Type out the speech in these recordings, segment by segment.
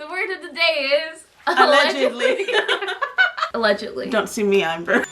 The word of the day is allegedly. Allegedly. Don't sue me, Amber.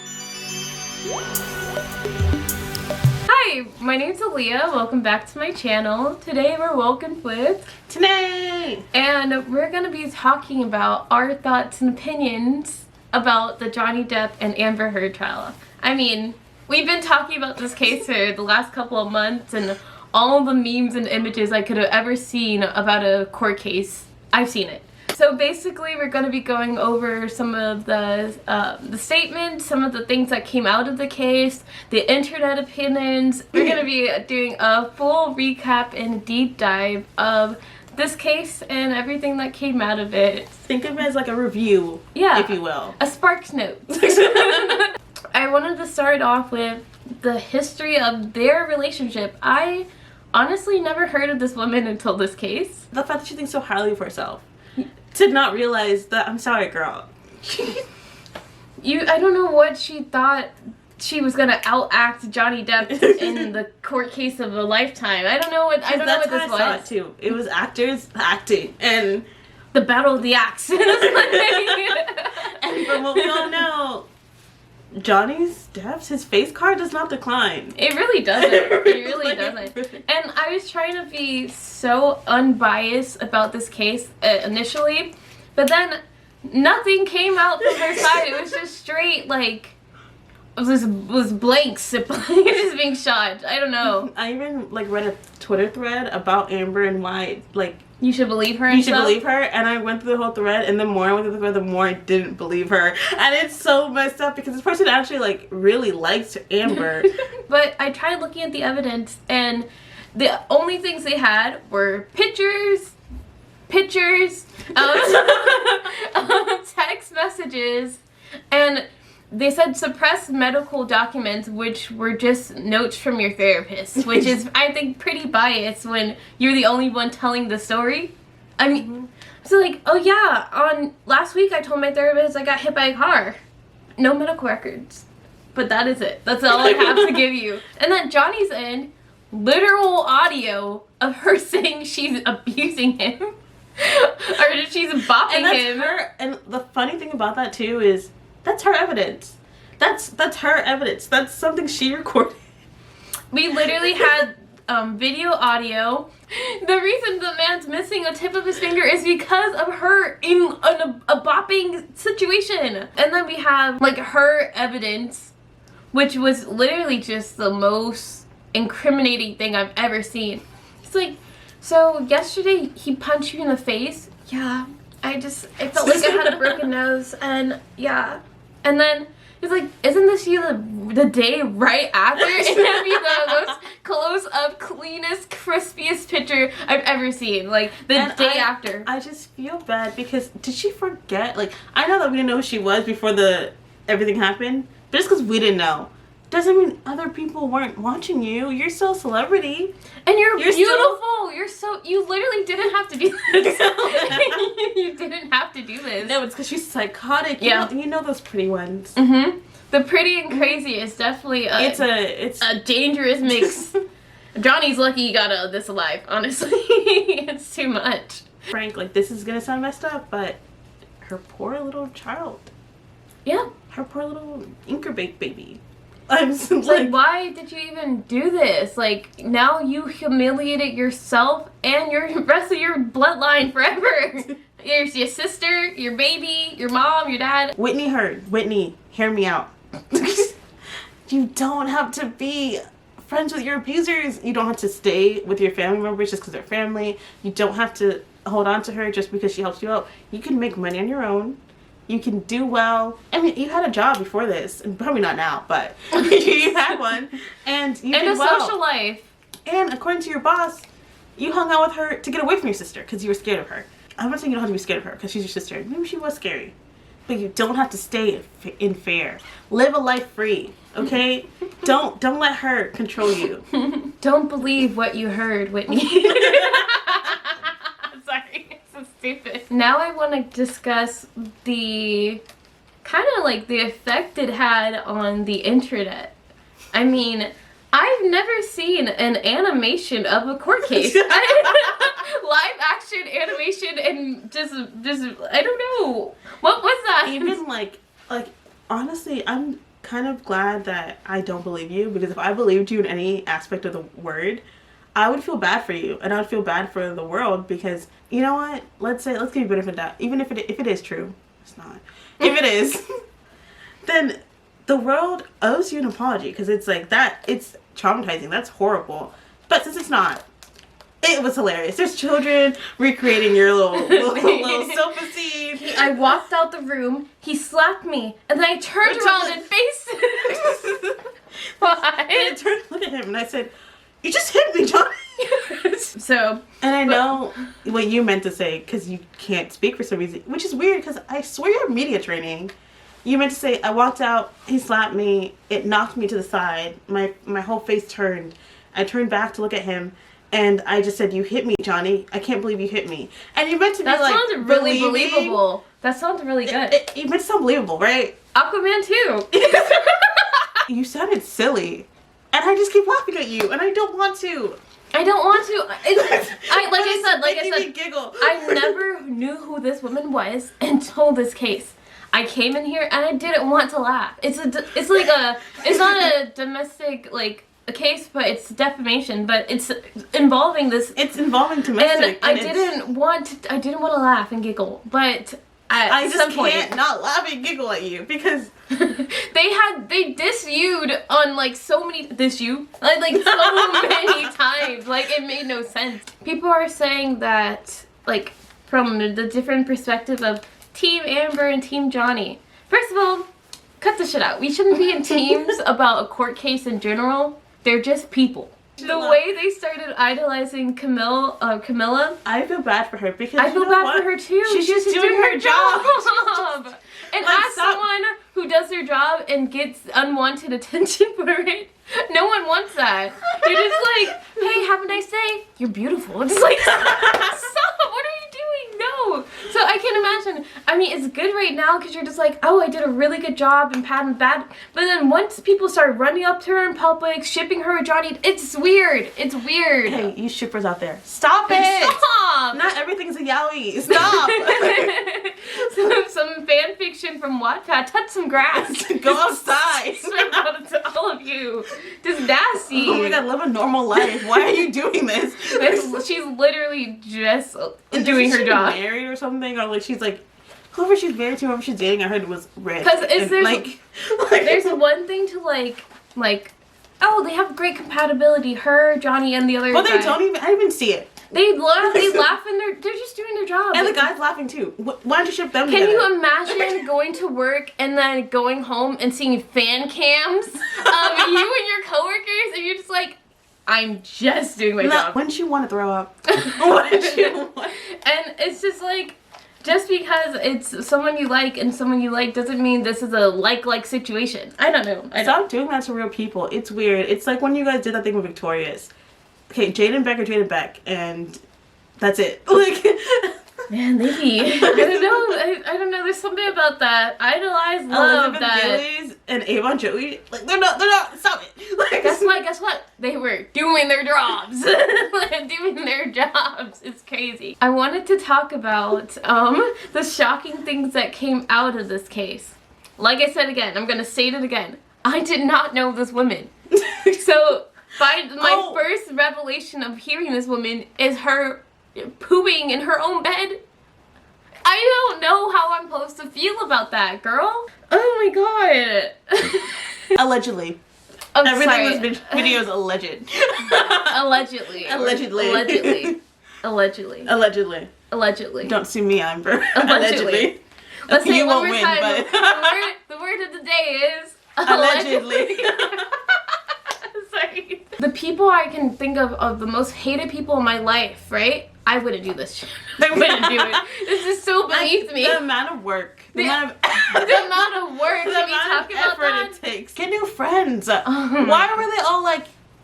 Hi, my name's Aaliyah. Welcome back to my channel. Today we're welcomed with Tanae! And we're going to be talking about our thoughts and opinions about the Johnny Depp and Amber Heard trial. I mean, we've been talking about this case for the last couple of months, and all the memes and images I could have ever seen about a court case, I've seen it. So basically we're going to be going over some of the statements, some of the things that came out of the case, the internet opinions. We're going to be doing a full recap and deep dive of this case and everything that came out of it. Think of it as like a review, if you will. A Sparks note. I wanted to start off with the history of their relationship. I honestly never heard of this woman until this case. The fact that she thinks so highly of herself. To not realize that, I'm sorry, girl. I don't know what she thought she was gonna outact Johnny Depp in the court case of a lifetime. I don't know what this was. Saw it too. It was actors acting and the battle of the axe. And from what we all know, Johnny's Depp's his face card does not decline. It really doesn't. It really doesn't. And I was trying to be so unbiased about this case initially, but then nothing came out from her side. It was just straight like it was blanks. It was just being shot. I don't know. I even read a Twitter thread about Amber and why you should believe her. You should believe her, and I went through the whole thread, and the more I went through the thread, the more I didn't believe her, and it's so messed up because this person actually really liked Amber. But I tried looking at the evidence, and the only things they had were pictures, text messages, and they said suppressed medical documents, which were just notes from your therapist, which is, I think, pretty biased when you're the only one telling the story. I mean, so oh yeah, on last week I told my therapist I got hit by a car. No medical records. But that is it. That's all I have to give you. And then Johnny's in literal audio of her saying she's abusing him. Or she's bopping him. And the funny thing about that too is that's her evidence. That's her evidence. That's something she recorded. We literally had video, audio. The reason the man's missing a tip of his finger is because of her in a bopping situation. And then we have her evidence, which was literally just the most incriminating thing I've ever seen. It's so yesterday he punched you in the face. Yeah. I felt like I had a broken nose, and yeah. And then it's isn't this you the day right after? And that'd be the most close-up, cleanest, crispiest picture I've ever seen. The day after. I just feel bad because did she forget? I know that we didn't know who she was before everything happened, but just because we didn't know doesn't mean other people weren't watching you. You're still a celebrity. And you're beautiful. You literally didn't have to do this. You didn't have to do this. No, it's because she's psychotic. Yeah. You know those pretty ones. Mm-hmm. The pretty and crazy is definitely it's a dangerous mix. Johnny's lucky he got out of this alive, honestly. It's too much. Frank, this is gonna sound messed up, but her poor little child. Yeah. Her poor little incubate baby. I'm so, why did you even do this? Now you humiliated yourself and your rest of your bloodline forever. There's your sister, your baby, your mom, your dad. Whitney, hear me out. You don't have to be friends with your abusers. You don't have to stay with your family members just because they're family. You don't have to hold on to her just because she helps you out. You can make money on your own. You can do well. I mean, you had a job before this, and probably not now, but you had one, and you did well. And a social life. And according to your boss, you hung out with her to get away from your sister because you were scared of her. I'm not saying you don't have to be scared of her because she's your sister. Maybe she was scary, but you don't have to stay in fear. Live a life free, okay? Don't let her control you. Don't believe what you heard, Whitney. Sorry. Stupid. Now I want to discuss the kind of the effect it had on the internet. I mean, I've never seen an animation of a court case. live action animation and just I don't know. What was that? Even like honestly, I'm kind of glad that I don't believe you, because if I believed you in any aspect of the word, I would feel bad for you, and I would feel bad for the world, because you know what? Let's give you benefit of doubt. Even if it is true, it's not. If it is, then the world owes you an apology, because it's like that. It's traumatizing. That's horrible. But since it's not, it was hilarious. There's children recreating your little sofa seat. I walked out the room. He slapped me, and then I turned around and faced him. Why? And I turned to look at him, and I said, "You just hit me, Johnny." So. And I know what you meant to say, because you can't speak for some reason, which is weird, because I swear you have media training. You meant to say, I walked out, he slapped me, it knocked me to the side, my whole face turned. I turned back to look at him, and I just said, "You hit me, Johnny. I can't believe you hit me." And you meant to be like, that sounds really believable. That sounds really good. You meant to sound believable, right? Aquaman too. You sounded silly. And I just keep laughing at you, and I don't want to. I don't want to. Like I said, giggle. I never knew who this woman was until this case. I came in here and I didn't want to laugh. It's not a domestic a case, but it's defamation. But it's involving this. It's involving domestic. And I didn't want to laugh and giggle, but I just can't not laugh and giggle at you, because they disyou'd on so many so many times. It made no sense. People are saying that from the different perspective of Team Amber and Team Johnny. First of all, cut the shit out. We shouldn't be in teams about a court case in general. They're just people. The way they started idolizing Camilla, I feel bad for her, because I feel bad for her too. She's just doing her job. And as someone who does their job and gets unwanted attention for it, no one wants that. They're just "Hey, have a nice day. You're beautiful." It's stop. What are you doing? No. So I can imagine. I mean, it's good right now because you're just "Oh, I did a really good job," and pat and bad. But then once people start running up to her in public, shipping her with Johnny, it's weird. It's weird. Hey, you shippers out there, stop it. Stop. Not everything's a yaoi. Stop. Some fan fiction from Wattpad. Touch some grass. Go outside. Straight out to all of you. Just nasty. Oh my god, live a normal life. Why are you doing this? She's literally just doing her job. Married or something, or she's whoever she's married to, whoever she's dating, I heard was rich. Because there's one thing to oh, they have great compatibility. Her, Johnny, and the other. Well, guy. they don't even. I didn't even see it. They laugh and they're just doing their job. And the guy's laughing too. Why don't you ship them together? Can you imagine going to work and then going home and seeing fan cams of you and your coworkers, and you're just I'm just doing my job. Wouldn't you want to throw up? Wouldn't you want? And it's just just because it's someone you like and someone you like doesn't mean this is a like situation. I don't know. Stop doing that to real people. It's weird. It's like when you guys did that thing with Victorious. Okay, Jaden Beck or Jaden Beck, and that's it. Man, maybe. I don't know. There's something about that. Idolize love Elizabeth that. Gillies and Avon Joey, they're not, stop it. Guess what? They were doing their jobs. Doing their jobs. It's crazy. I wanted to talk about the shocking things that came out of this case. Like I said again, I'm gonna state it again. I did not know this woman. So my first revelation of hearing this woman is her pooping in her own bed. I don't know how I'm supposed to feel about that, girl. Oh my god. Allegedly. I'm Everything sorry. in this video is alleged. Allegedly. Allegedly. Don't sue me, Amber. Allegedly. Let's say You it one won't more win, time. but The word of the day is allegedly. Sorry. The people I can think of the most hated people in my life, right? I wouldn't do this shit. I wouldn't do it. This is so beneath me. The amount of work. The amount of work. The Can we amount talk of about effort that? it takes. Get new friends. Why were they all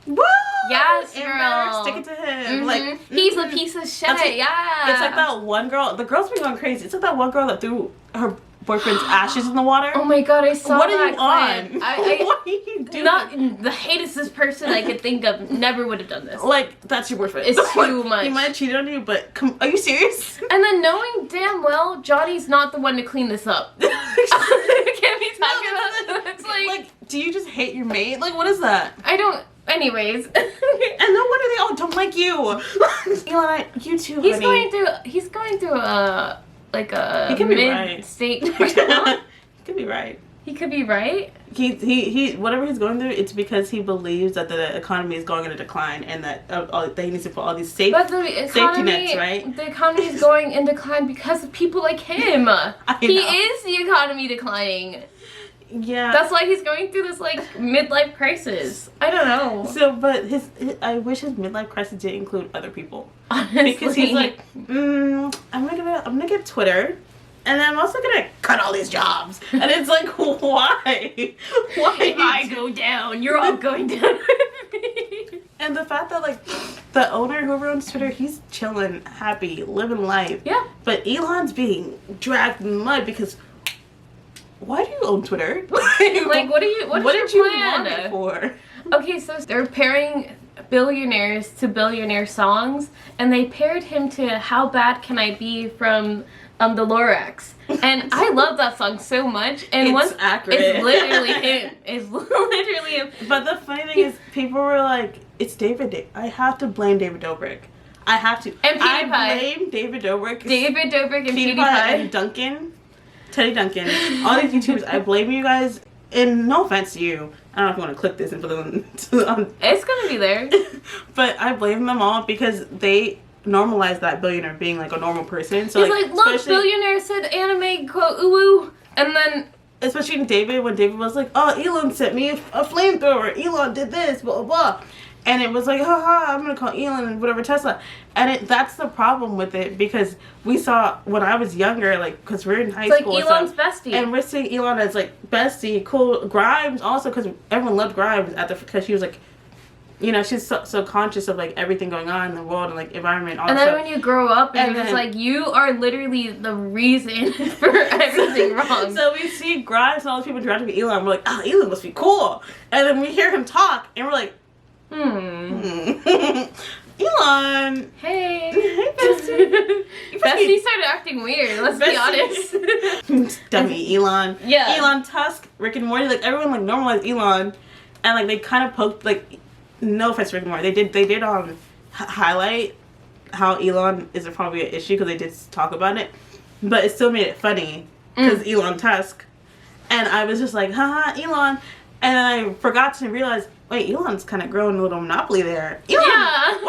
woo! Yes, Amber, girl. stick it to him. He's a piece of shit. Yeah. It's like that one girl. The girl's been going crazy. It's like that one girl that threw her boyfriend's ashes in the water. Oh my god, I saw What that. are you on? I What are you doing? not the heinous person I could think of never would have done this. Like, that's your boyfriend. It's too much. He might have cheated on you, but are you serious? And then knowing damn well Johnny's not the one to clean this up. Can we talk about it? It's Like, do you just hate your mate? Like, what is that? I don't. Anyways. And no wonder they all don't like you. Elon, you too, He's honey. going through a like a He could be right. mid-state. He could be right. He could be right. He whatever he's going through, it's because he believes that the economy is going in a decline and that that he needs to put all these safety nets, right? The economy is going in decline because of people like him. He is the economy declining. Yeah. That's why he's going through this like midlife crisis. I don't know. So, but I wish his midlife crisis did include other people. Honestly. Because he's like, I'm gonna get Twitter, and I'm also gonna cut all these jobs. And it's like, why? Why? If I go down, you're all going down with me. And the fact that like the owner, whoever owns Twitter, he's chilling, happy, living life. Yeah. But Elon's being dragged in the mud because. Why do you own Twitter? Like, what did you your plan? want it for? Okay, so they're pairing billionaires to billionaire songs, and they paired him to How Bad Can I Be from the Lorax. And I love that song so much. And It's accurate. It's literally him. It's literally him. But the funny thing is, people were like, it's David. I have to blame David Dobrik. I have to. And PewDiePie. I blame David Dobrik. David Dobrik and PewDiePie. And Duncan. Teddy Duncan. All these YouTubers. I blame you guys. And no offense to you. I don't know if you want to click this and put it on. It's gonna be there. But I blame them all because they normalized that billionaire being like a normal person. So He's like, look, billionaire said anime quote ooh, and then especially David, when David was like, oh, Elon sent me a flamethrower. Elon did this, blah, blah, blah. And it was like, haha, I'm going to call Elon and whatever Tesla. And that's the problem with it because we saw when I was younger, like, because we're in high school. It's like Elon's bestie. And we're seeing Elon as like bestie, cool. Grimes also, because everyone loved Grimes because she was like, you know, she's so conscious of like everything going on in the world and like environment. And then when you grow up and you're just like, you are literally the reason for everything wrong. So we see Grimes and all these people interacting with Elon. We're like, oh, Elon must be cool. And then we hear him talk and we're like, Elon. Hey. Hey, bestie. Bestie started acting weird, let's be honest. Dummy Elon. Yeah. Elon Tusk, Rick and Morty, like everyone like normalized Elon and like they kind of poked like no offense to Rick and Morty. They did highlight how Elon is probably an issue because they did talk about it. But it still made it funny because Elon Tusk. And I was just like, haha, Elon. And I forgot to realize, wait, Elon's kind of growing a little monopoly there. Elon,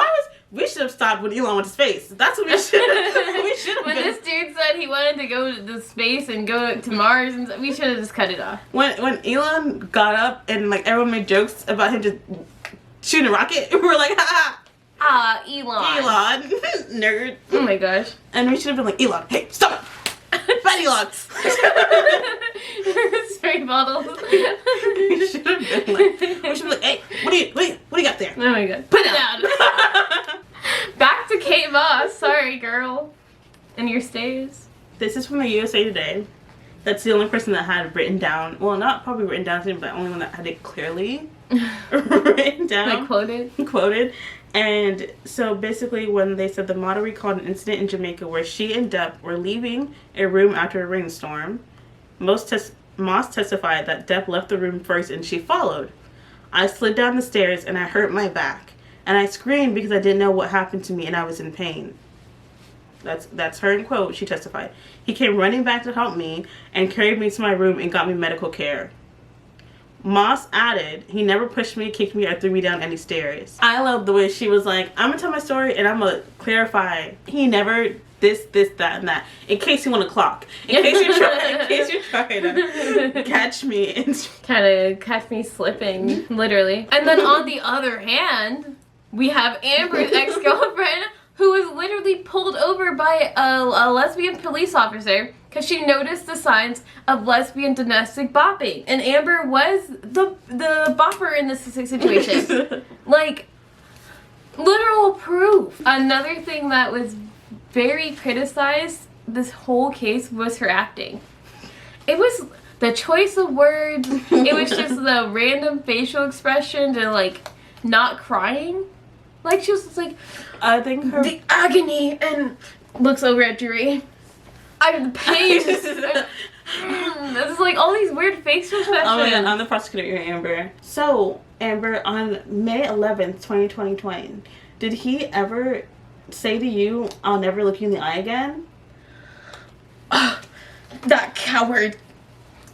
we should have stopped when Elon went to space. That's what we should have. When this dude said he wanted to go to space and go to Mars, and we should have just cut it off. When Elon got up and like everyone made jokes about him just shooting a rocket, we were like, ha! Ah, Elon. Nerd. Oh my gosh. And we should have been like, Elon, hey, stop it! Bad Elon! Spray bottles. We should have been like, hey, what do you got there? Oh my god. Put it down. Back to Kate Moss. Sorry, girl. And your stays. This is from the USA Today. That's the only person that had written down, well, not probably written down, but the only one that had it clearly written down. Like quoted. Quoted. And so basically when they said the model recalled an incident in Jamaica where she and Depp were leaving a room after a rainstorm. Moss testified that Depp left the room first and she followed. I slid down the stairs and I hurt my back. And I screamed because I didn't know what happened to me and I was in pain. That's her in quote. She testified. He came running back to help me and carried me to my room and got me medical care. Moss added, he never pushed me, kicked me, or threw me down any stairs. I love the way she was like, I'm gonna tell my story and I'm gonna clarify. He never this, that, and that. In case you want to clock. In case you're trying to catch me. Kind of catch me slipping, literally. And then on the other hand, we have Amber's ex-girlfriend who was literally pulled over by a lesbian police officer because she noticed the signs of lesbian domestic bopping. And Amber was the bopper in this situation. Like, literal proof. Another thing that was very criticized this whole case was her acting. It was the choice of words. It was just the random facial expression to like not crying. Like she was just like, I think her the agony, and looks over at Jury. I'm the pain. This is like all these weird facial expressions. Oh my god, I'm the prosecutor here, Amber. So, Amber, on May 11th, 2020, did he ever say to you, I'll never look you in the eye again? That coward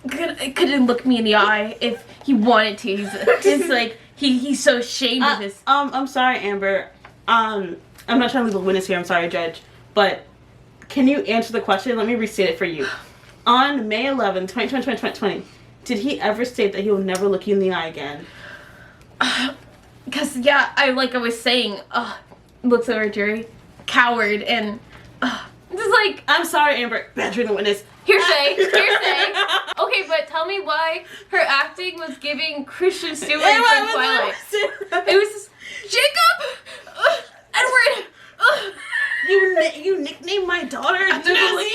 couldn't look me in the eye if he wanted to. He's like, he's so ashamed of his... I'm sorry, Amber. I'm not trying to leave a witness here. I'm sorry, Judge. But can you answer the question? Let me restate it for you. On May 11th, 2020, did he ever state that he will never look you in the eye again? Because, yeah, I was saying, looks over at Jury, coward, and just like... I'm sorry, Amber. Badgering the witness. Hearsay. Okay, but tell me why her acting was giving Christian Stewart from Twilight. It was just, Jacob! Edward! You nicknamed my daughter Julie?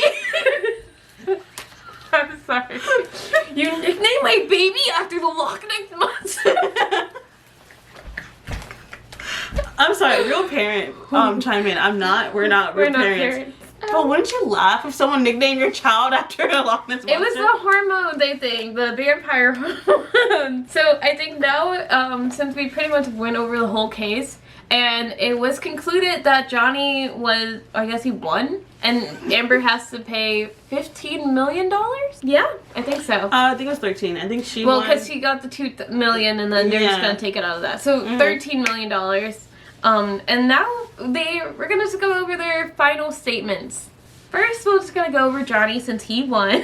I'm sorry. You nicknamed my baby after the Loch Ness Monster? I'm sorry, real parent chime in. We're not real parents. But wouldn't you laugh if someone nicknamed your child after a Loch Ness Monster? It was the hormones, I think, the vampire hormones. So I think now, since we pretty much went over the whole case, and it was concluded that Johnny was, I guess he won, and Amber has to pay $15 million? Yeah, I think so. I think it was 13. I think she won. Because she got the $2 million, and then they're just going to take it out of that. So $13 million. And now we're going to just go over their final statements. First, we're just going to go over Johnny since he won.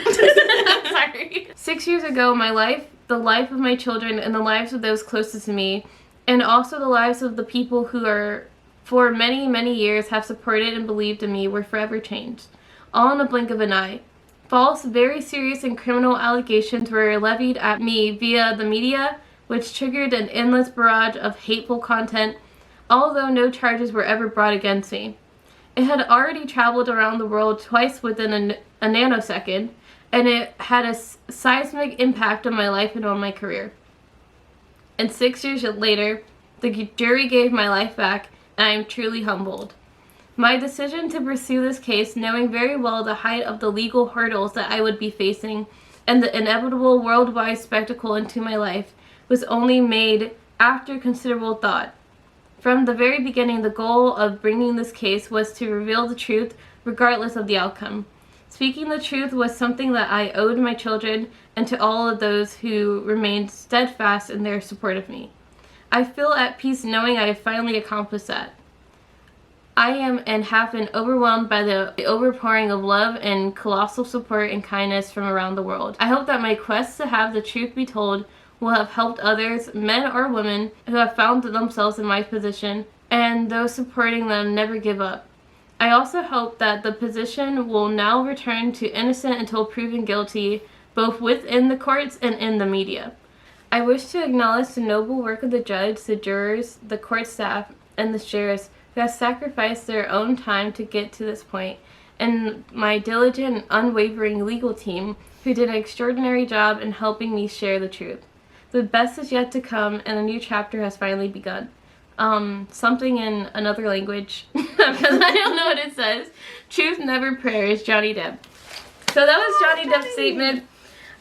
Sorry. 6 years ago, my life, the life of my children, and the lives of those closest to me, and also the lives of the people who are, for many, many years, have supported and believed in me were forever changed. All in a blink of an eye. False, very serious and criminal allegations were levied at me via the media, which triggered an endless barrage of hateful content, although no charges were ever brought against me. It had already traveled around the world twice within a nanosecond, and it had a seismic impact on my life and on my career. And 6 years later, the jury gave my life back, and I am truly humbled. My decision to pursue this case, knowing very well the height of the legal hurdles that I would be facing, and the inevitable worldwide spectacle into my life, was only made after considerable thought. From the very beginning, the goal of bringing this case was to reveal the truth regardless of the outcome. Speaking the truth was something that I owed my children and to all of those who remained steadfast in their support of me. I feel at peace knowing I have finally accomplished that. I am and have been overwhelmed by the overpouring of love and colossal support and kindness from around the world. I hope that my quest to have the truth be told will have helped others, men or women, who have found themselves in my position, and those supporting them never give up. I also hope that the position will now return to innocent until proven guilty, both within the courts and in the media. I wish to acknowledge the noble work of the judge, the jurors, the court staff, and the sheriffs who have sacrificed their own time to get to this point, and my diligent and unwavering legal team who did an extraordinary job in helping me share the truth. The best is yet to come, and a new chapter has finally begun. Something in another language, because I don't know what it says. Truth never prayers, Johnny Depp. So that was Johnny Depp's statement.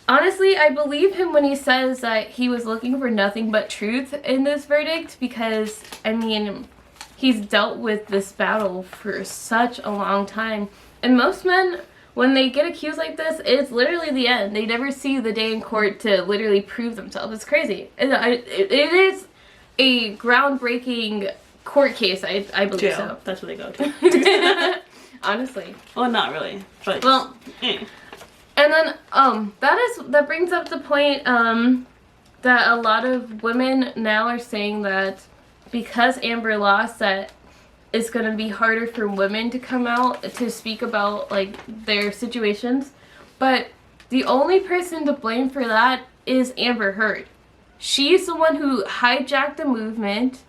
Honestly, I believe him when he says that he was looking for nothing but truth in this verdict, because, I mean, he's dealt with this battle for such a long time. And most men, when they get accused like this, it's literally the end. They never see the day in court to literally prove themselves. It's crazy. It is a groundbreaking court case, I believe. Jail. So. That's where they go to. Honestly. Well, not really. But well, and then that brings up the point that a lot of women now are saying that because Amber lost, that it's going to be harder for women to come out to speak about like their situations. But the only person to blame for that is Amber Heard. She's the one who hijacked the movement,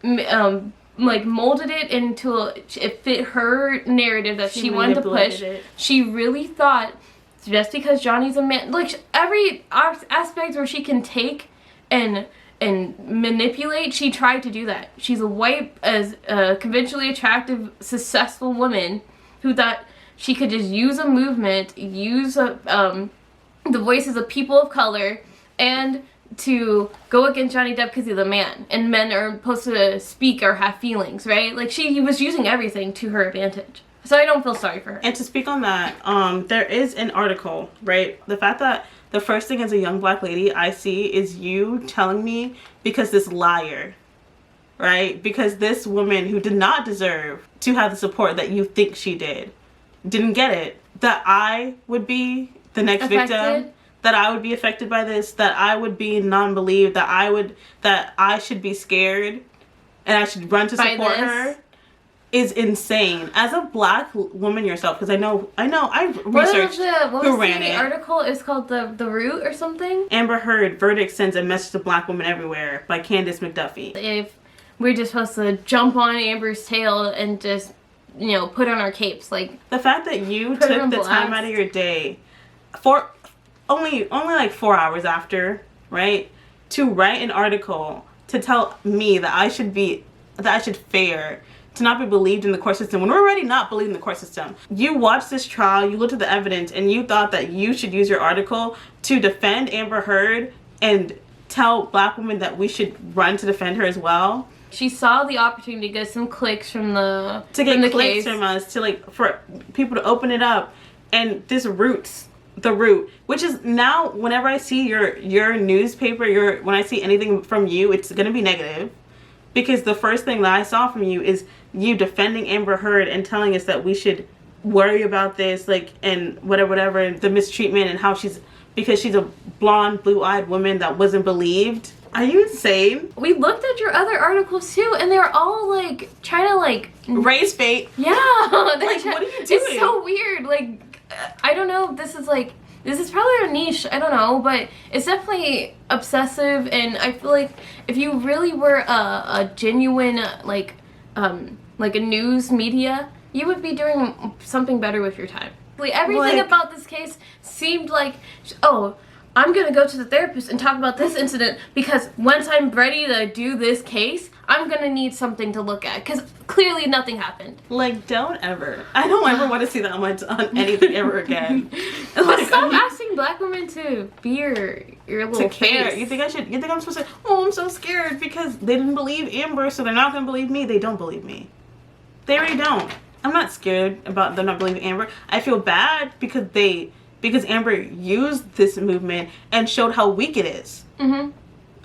like molded it into it fit her narrative that she wanted to push. She really thought just because Johnny's a man, like every aspect where she can take and manipulate, she tried to do that. She's a white, as a conventionally attractive, successful woman who thought she could just use a movement, use the voices of people of color, and to go against Johnny Depp because he's a man, and men are supposed to speak or have feelings, right? Like, she was using everything to her advantage. So I don't feel sorry for her. And to speak on that, there is an article, right? The fact that the first thing as a young black lady I see is you telling me, because this liar, right? Because this woman who did not deserve to have the support that you think she didn't get it, that I would be the next victim, that I would be affected by this, that I would be non-believed, that I should be scared and I should run to support her, is insane. As a black woman yourself, because I know I researched who ran it. The article is called the Root or something. Amber Heard verdict sends a message to black women everywhere by Candace McDuffie. If we're just supposed to jump on Amber's tail and just, you know, put on our capes, like, the fact that you took the time out of your day for only like 4 hours after, right, to write an article to tell me that I should fare to not be believed in the court system when we're already not believed in the court system. You watched this trial, you looked at the evidence, and you thought that you should use your article to defend Amber Heard and tell black women that we should run to defend her as well. She saw the opportunity to get some clicks from the clicks from us, to like for people to open it up, and this the Root, which is now, whenever I see your newspaper, when I see anything from you, it's gonna be negative, because the first thing that I saw from you is you defending Amber Heard and telling us that we should worry about this, like, and whatever, and the mistreatment, and because she's a blonde, blue-eyed woman that wasn't believed. Are you insane? We looked at your other articles too, and they're all like trying to like race bait. Yeah, like, what are you doing? It's so weird. Like, I don't know. This is probably a niche. I don't know, but it's definitely obsessive, and I feel like if you really were a genuine like a news media, you would be doing something better with your time. Like, everything about this case seemed like, oh, I'm gonna go to the therapist and talk about this incident because once I'm ready to do this case, I'm gonna need something to look at, because clearly nothing happened. Like, I don't ever want to see that on anything ever again. Like, stop asking black women to be your little care. face. You think I'm supposed to, I'm so scared because they didn't believe Amber, so they're not gonna believe me. They don't believe me. They already don't. I'm not scared about them not believing Amber. I feel bad because Amber used this movement and showed how weak it is. Mm-hmm.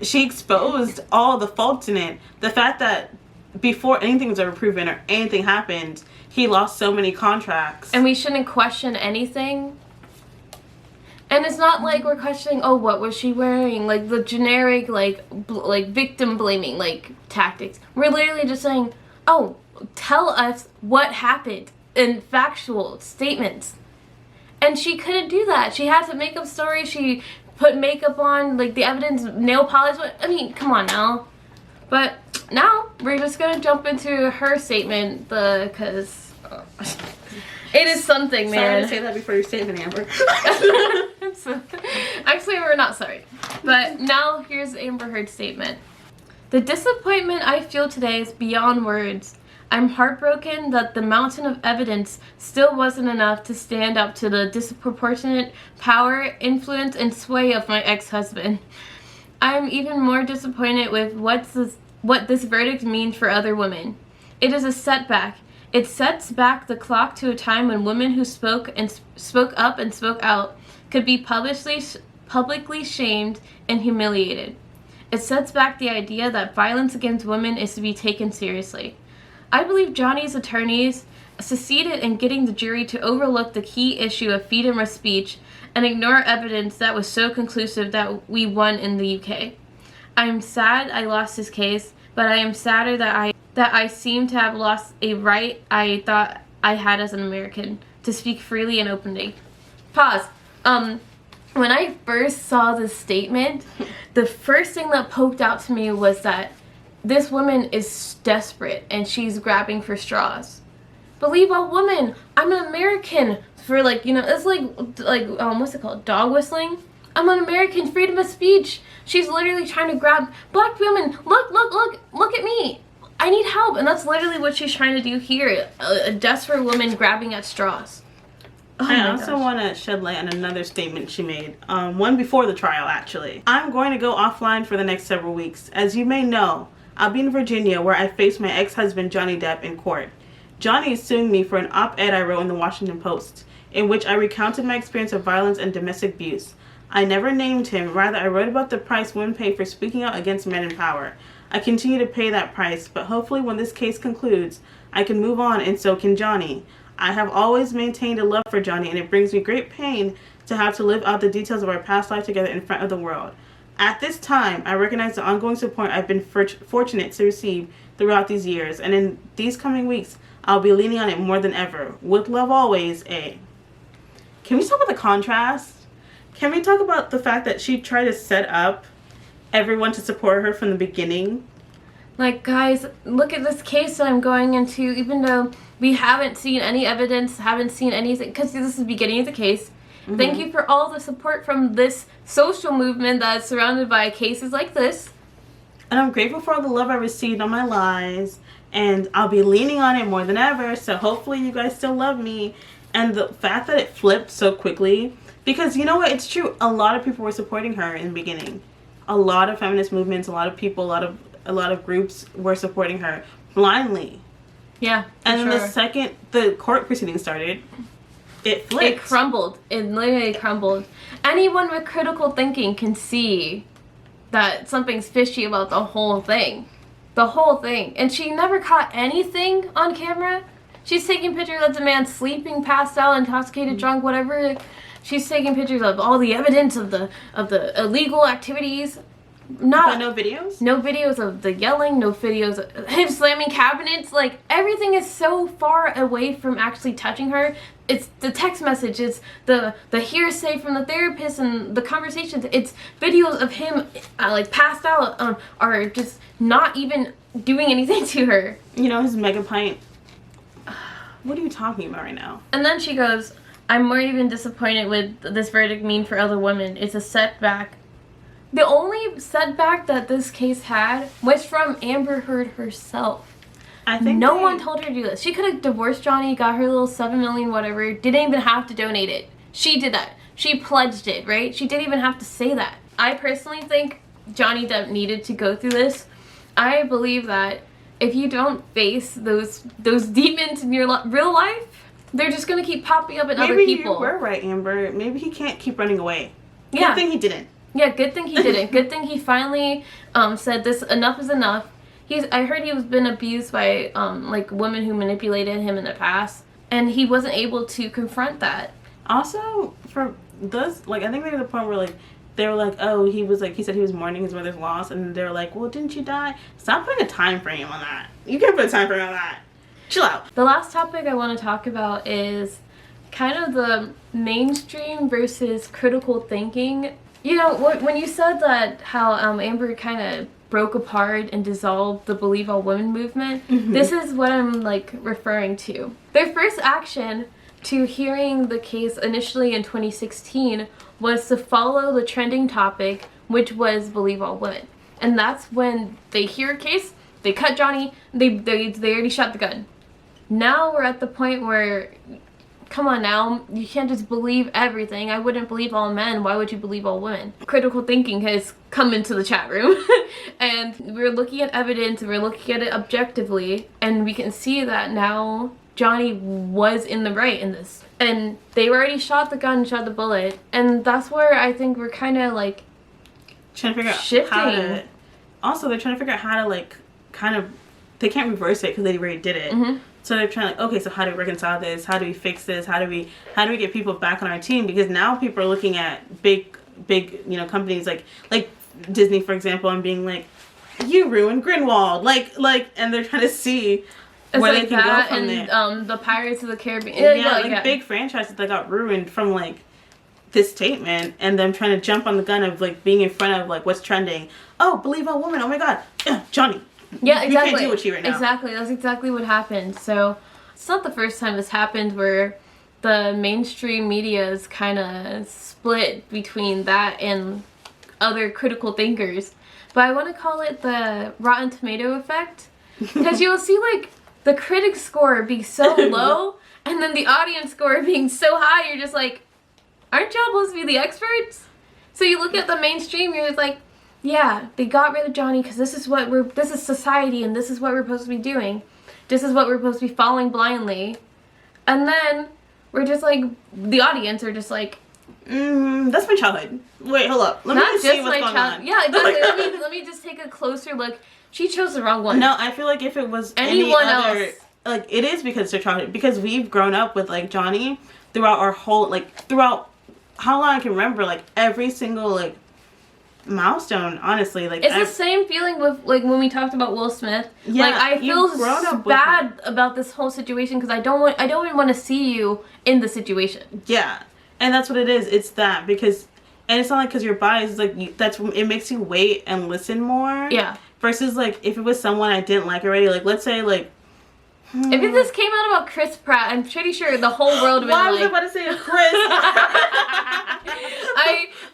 She exposed all the faults in it. The fact that before anything was ever proven or anything happened, he lost so many contracts. And we shouldn't question anything. And it's not like we're questioning, oh, what was she wearing? Like, the generic, like victim blaming, like, tactics. We're literally just saying, oh, tell us what happened in factual statements. And she couldn't do that. She had to make up stories. She put makeup on, like, the evidence, nail polish. I mean, come on now. But now we're just gonna jump into her statement, because it is something, man. Sorry to say that before your statement, Amber. Actually, we're not sorry. But now here's Amber Heard's statement. The disappointment I feel today is beyond words. I'm heartbroken that the mountain of evidence still wasn't enough to stand up to the disproportionate power, influence, and sway of my ex-husband. I am even more disappointed with what this verdict means for other women. It is a setback. It sets back the clock to a time when women who spoke up and spoke out could be publicly shamed and humiliated. It sets back the idea that violence against women is to be taken seriously. I believe Johnny's attorneys succeeded in getting the jury to overlook the key issue of freedom of speech and ignore evidence that was so conclusive that we won in the UK. I am sad I lost this case, but I am sadder that I seem to have lost a right I thought I had as an American to speak freely and openly. Pause. When I first saw this statement, the first thing that poked out to me was that this woman is desperate and she's grabbing for straws. believe all women. I'm an American. For like, you know, it's like what's it called? Dog whistling. I'm an American, freedom of speech. She's literally trying to grab black women. Look at me. I need help. And that's literally what she's trying to do here. A desperate woman grabbing at straws. Oh I also want to shed light on another statement she made. One before the trial, actually. I'm going to go offline for the next several weeks. As you may know, I'll be in Virginia where I face my ex-husband Johnny Depp in court. Johnny is suing me for an op-ed I wrote in the Washington Post, in which I recounted my experience of violence and domestic abuse. I never named him. Rather, I wrote about the price women pay for speaking out against men in power. I continue to pay that price, but hopefully when this case concludes, I can move on and so can Johnny. I have always maintained a love for Johnny, and it brings me great pain to have to live out the details of our past life together in front of the world. At this time, I recognize the ongoing support I've been fortunate to receive throughout these years, and in these coming weeks, I'll be leaning on it more than ever. With love always, A. Can we talk about the contrast? Can we talk about the fact that she tried to set up everyone to support her from the beginning? Like, guys, look at this case that I'm going into, even though we haven't seen any evidence, haven't seen anything, because this is the beginning of the case. Mm-hmm. Thank you for all the support from this social movement that's surrounded by cases like this. And I'm grateful for all the love I received on my lies, and I'll be leaning on it more than ever, so hopefully you guys still love me. And the fact that it flipped so quickly, because you know what, it's true, a lot of people were supporting her in the beginning. A lot of feminist movements, a lot of people, a lot of groups were supporting her blindly. Yeah, and then the second the court proceedings started, it flipped. It crumbled. It literally crumbled. Anyone with critical thinking can see that something's fishy about the whole thing. The whole thing. And she never caught anything on camera. She's taking pictures of the man sleeping, passed out, intoxicated, drunk, whatever. She's taking pictures of all the evidence of the illegal activities. But no videos? No videos of the yelling, no videos of him slamming cabinets. Like, everything is so far away from actually touching her. It's the text message, it's the hearsay from the therapist and the conversations. It's videos of him like passed out or just not even doing anything to her. You know, his mega pint. What are you talking about right now? And then she goes, I'm more even disappointed with this verdict mean for other women. It's a setback. The only setback that this case had was from Amber Heard herself. I think no one told her to do this. She could have divorced Johnny, got her little $7 million, whatever, didn't even have to donate it. She did that. She pledged it, right? She didn't even have to say that. I personally think Johnny Depp needed to go through this. I believe that if you don't face those demons in your real life, they're just going to keep popping up in other people. Maybe you were right, Amber. Maybe he can't keep running away. Yeah. Good thing he didn't. Yeah, good thing he didn't. Good thing he finally said this, enough is enough. I heard he was been abused by like women who manipulated him in the past, and he wasn't able to confront that. Also, for this, like, I think there was a point where like they were like, oh, he said he was mourning his mother's loss, and they were like, well, didn't you die? Stop putting a time frame on that. You can't put a time frame on that. Chill out. The last topic I want to talk about is kind of the mainstream versus critical thinking. You know, when you said that how Amber kind of broke apart and dissolved the Believe All Women movement, this is what I'm like referring to. Their first action to hearing the case initially in 2016 was to follow the trending topic, which was Believe All Women. And that's when they hear a case, they cut Johnny, they already shot the gun. Now we're at the point where, come on now, you can't just believe everything. I wouldn't believe all men. Why would you believe all women? Critical thinking has come into the chat room. And we're looking at evidence, we're looking at it objectively, and we can see that now Johnny was in the right in this. And they already shot the gun, shot the bullet. And that's where I think we're kind of like trying to figure out shifting. How to... Also, they're trying to figure out how to like kind of... They can't reverse it because they already did it. So they're trying to, okay, so how do we reconcile this? How do we fix this? How do we get people back on our team? Because now people are looking at big, you know, companies like Disney, for example, and being like, you ruined Grindelwald. And they're trying to see where they can go from there. And the Pirates of the Caribbean. Yeah, big franchises that got ruined from like this statement, and them trying to jump on the gun of like being in front of like what's trending. Oh, Believe All Women. Oh my God, Johnny. Yeah, exactly. You can't do what you right now. Exactly. That's exactly what happened. So it's not the first time this happened where the mainstream media is kind of split between that and other critical thinkers. But I want to call it the Rotten Tomato effect. Because you'll see, like, the critic score be so low, and then the audience score being so high, you're just like, aren't y'all supposed to be the experts? So you look at the mainstream, you're just like, yeah, they got rid of Johnny because this is society, and this is what we're supposed to be doing. This is what we're supposed to be following blindly. And then we're just like, the audience are just like, that's my childhood. Wait, hold up. Let me just see what's going on. Yeah, exactly. let me just take a closer look. She chose the wrong one. No, I feel like if it was anyone any other, else, like, it is because it's their childhood. Because we've grown up with, like, Johnny throughout our whole, like, throughout how long I can remember, like, every single, like, milestone, honestly. Like, it's the same feeling with, like, when we talked about Will Smith. Yeah, like, I feel bad about this whole situation because I don't even want to see you in the situation. Yeah, and that's what it is. It's that because, and it's not like because you're biased. It's like it makes you wait and listen more. Yeah. Versus like if it was someone I didn't like already, like let's say like. If this came out about Chris Pratt, I'm pretty sure the whole world would have been like... Why was I about to say Chris?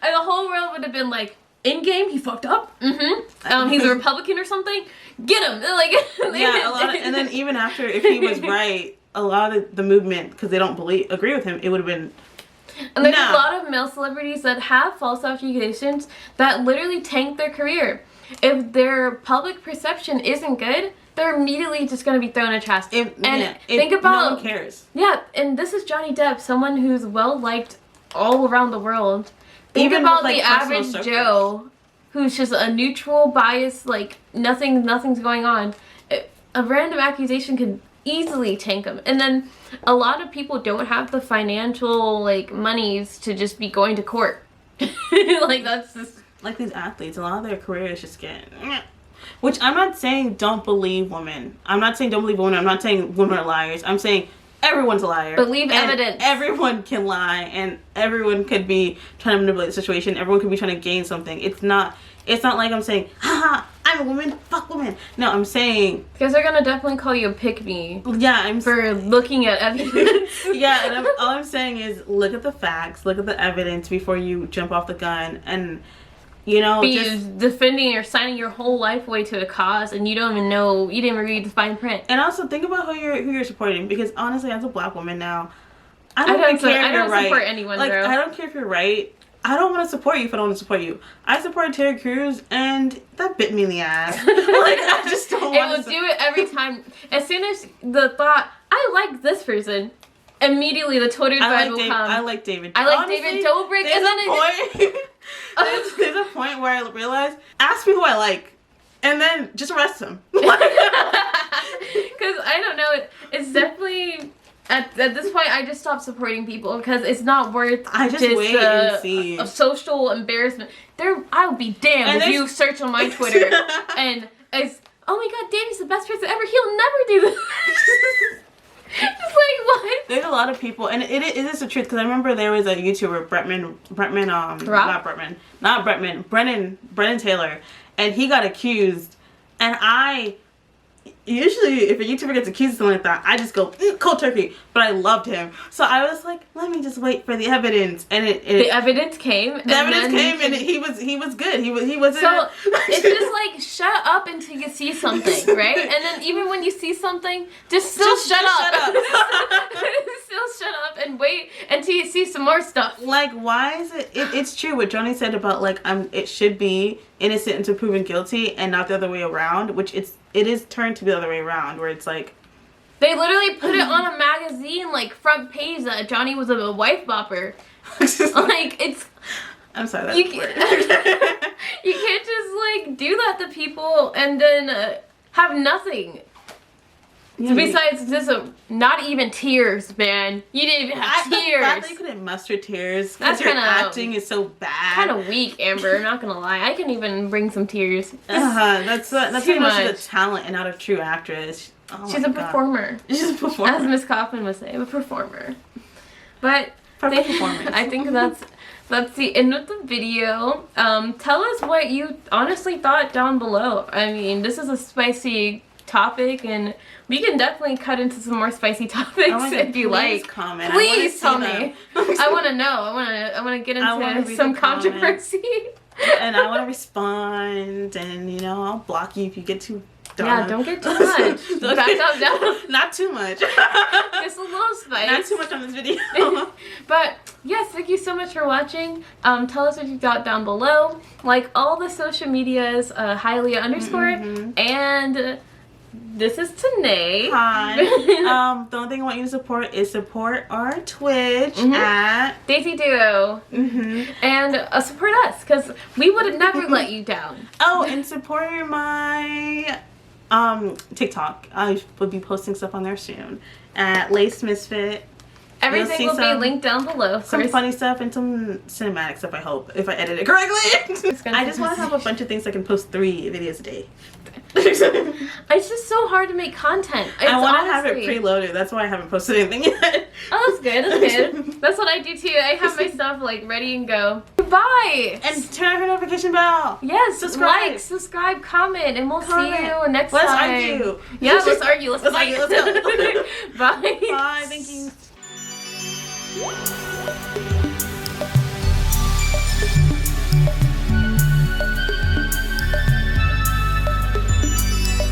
The whole world would have been like, in game, he fucked up. He's a Republican or something. Get him. Like, yeah, a lot of, and then even after, if he was right, a lot of the movement, because they don't agree with him, it would have been. And there's a lot of male celebrities that have false accusations that literally tank their career. If their public perception isn't good, they're immediately just going to be thrown in trash. Think about... No one cares. Yeah, and this is Johnny Depp, someone who's well-liked all around the world. Think about the average Joe, who's just a neutral, biased, like, nothing's going on. A random accusation could easily tank him. And then a lot of people don't have the financial, like, monies to just be going to court. Like, that's just... Like these athletes, a lot of their careers just get... Which I'm not saying don't believe women. I'm not saying don't believe women. I'm not saying women are liars. I'm saying everyone's a liar. Believe evidence. Everyone can lie, and everyone could be trying to manipulate the situation. Everyone could be trying to gain something. It's not like I'm saying, haha, I'm a woman, fuck women. No, I'm saying... Because they're going to definitely call you a pick-me. Yeah, for looking at evidence. Yeah, and all I'm saying is look at the facts, look at the evidence before you jump off the gun, and... You know, just defending or signing your whole life away to a cause, and you don't even know, you didn't even read the fine print. And also think about who you're supporting, because honestly, as a black woman now, I don't care if you're right. I don't support anyone, like, bro. I don't care if you're right. I don't want to support you if I don't want to support you. I support Terry Crews, and that bit me in the ass. Like, I just don't want to. It will do it every time. As soon as the thought, I like this person, immediately the Twitter thread will come. I like David. I like David Dobrik. There's a point where I realize, ask me who I like, and then just arrest him. Because I don't know, it's definitely at this point I just stopped supporting people because it's not worth. I just wait and see a social embarrassment. I would be damned if you search on my Twitter and it's, oh my god, Danny's the best person ever. He'll never do this. It's like, what? There's a lot of people, and it is the truth, because I remember there was a YouTuber, Brennan Taylor, and he got accused, and usually if a YouTuber gets accused of something like that, I just go, cold turkey, but I loved him. So I was like, let me just wait for the evidence, and the evidence came. And he was good. He wasn't. So it's just like, shut up until you see something, right? And then even when you see something, just shut up. Still shut up and wait until you see some more stuff. Like, why is it? It's true what Johnny said about, like, it should be innocent until proven guilty, and not the other way around. Which it is turned to be the other way around, where it's like, they literally put it on a magazine, like, front page, that Johnny was a wife bopper. Like, it's... I'm sorry, that's you can't just, like, do that to people and then have nothing. Yeah, besides just not even tears, man. You didn't even have tears. The fact that you couldn't muster tears because your acting is so bad. Kind of weak, Amber. Not gonna lie. I can even bring some tears. That's too much. She's a talent and not a true actress. Oh, she's a performer. She's a performer. As Miss Kaufman would say, a performer. But performance. I think that's the end of the video. Tell us what you honestly thought down below. I mean, this is a spicy topic, and we can definitely cut into some more spicy topics if you like. Comment. Please tell me. I want to know. I want to get into some controversy. And I want to respond, and you know, I'll block you if you get too. Yeah, don't get too much. Back up, down. Not too much. Just a little spice. Not too much on this video. But yes, thank you so much for watching. Tell us what you thought down below. Like all the social medias, hialiyah_, and this is Tanae. Hi. The only thing I want you to support our Twitch at Daisy Duo. And support us, because we would have never let you down. Oh, and support my TikTok. I will be posting stuff on there soon at Lace Misfit. Everything will be linked down below. Some funny stuff and some cinematic stuff, I hope, if I edit it correctly. I just want to have a bunch of things I can post 3 videos a day. It's just so hard to make content. I want to have it preloaded. That's why I haven't posted anything yet. Oh, that's good. That's good. That's what I do too. I have my stuff like ready and go. Bye. And turn on your notification bell. Yes. Subscribe, comment, and we'll see you next time. Let's argue. Yeah, let's argue. Let's argue. Let's go. Bye. Bye. Thank you.